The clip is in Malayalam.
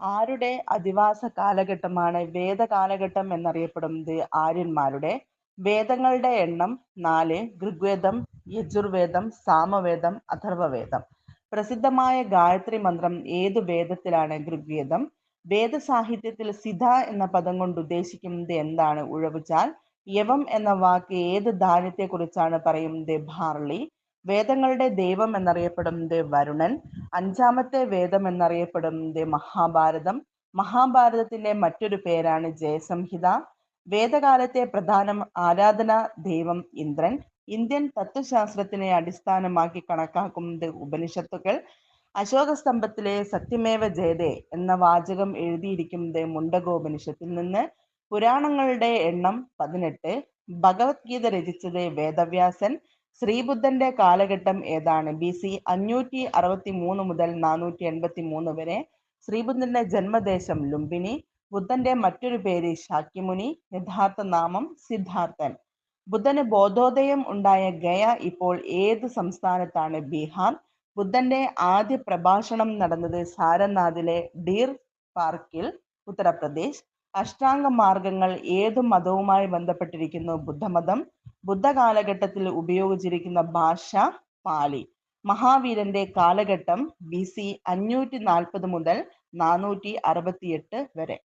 ആരുടെ അധിവാസ കാലഘട്ടമാണ് വേദകാലഘട്ടം എന്നറിയപ്പെടുന്നത്? ആര്യന്മാരുടെ. വേദങ്ങളുടെ എണ്ണം 4. ഋഗ്വേദം, യജുർവേദം, സാമവേദം, അഥർവവേദം. പ്രസിദ്ധമായ ഗായത്രി മന്ത്രം ഏതു വേദത്തിലാണ്? ഋഗ്വേദം. വേദസാഹിത്യത്തിൽ സിത എന്ന പദം കൊണ്ട് ഉദ്ദേശിക്കുന്നത് എന്താണ്? ഉഴവുചാൽ. യവം എന്ന വാക്ക് ഏത് ധാന്യത്തെക്കുറിച്ചാണ് പറയുന്നത്? ബാർലി. വേദങ്ങളുടെ ദൈവം എന്നറിയപ്പെടുന്നത് വരുണൻ. അഞ്ചാമത്തെ വേദം എന്നറിയപ്പെടുന്നത് മഹാഭാരതം. മഹാഭാരതത്തിന്റെ മറ്റൊരു പേരാണ് ജയസംഹിത. വേദകാലത്തെ പ്രധാന ആരാധനാ ദൈവം ഇന്ദ്രൻ. ഇന്ത്യൻ തത്വശാസ്ത്രത്തിനെ അടിസ്ഥാനമാക്കി കണക്കാക്കുന്നത് ഉപനിഷത്തുകൾ. അശോകസ്തംഭത്തിലെ സത്യമേവ ജയതേ എന്ന വാചകം എഴുതിയിരിക്കുന്നത് മുണ്ടകോപനിഷത്തിൽ നിന്ന്. പുരാണങ്ങളുടെ എണ്ണം 18. ഭഗവത്ഗീത രചിച്ചത് വേദവ്യാസൻ. ശ്രീബുദ്ധന്റെ കാലഘട്ടം ഏതാണ്? BC 563 മുതൽ 483 വരെ. ശ്രീബുദ്ധന്റെ ജന്മദേശം ലുംബിനി. ബുദ്ധന്റെ മറ്റൊരു പേര് ശാക്യമുനി. യഥാർത്ഥ നാമം സിദ്ധാർത്ഥൻ. ബുദ്ധന് ബോധോദയം ഉണ്ടായ ഗയ ഇപ്പോൾ ഏത് സംസ്ഥാനത്താണ്? ബീഹാർ. ബുദ്ധന്റെ ആദ്യ പ്രഭാഷണം നടന്നത് സാരനാഥിലെ ഡീർ പാർക്കിൽ, ഉത്തർപ്രദേശ്. അഷ്ടാംഗ മാർഗങ്ങൾ ഏതു മതവുമായി ബന്ധപ്പെട്ടിരിക്കുന്നു? ബുദ്ധമതം. ബുദ്ധകാലഘട്ടത്തിൽ ഉപയോഗിച്ചിരിക്കുന്ന ഭാഷ പാലി. മഹാവീരന്റെ കാലഘട്ടം BC 540 മുതൽ 468 വരെ.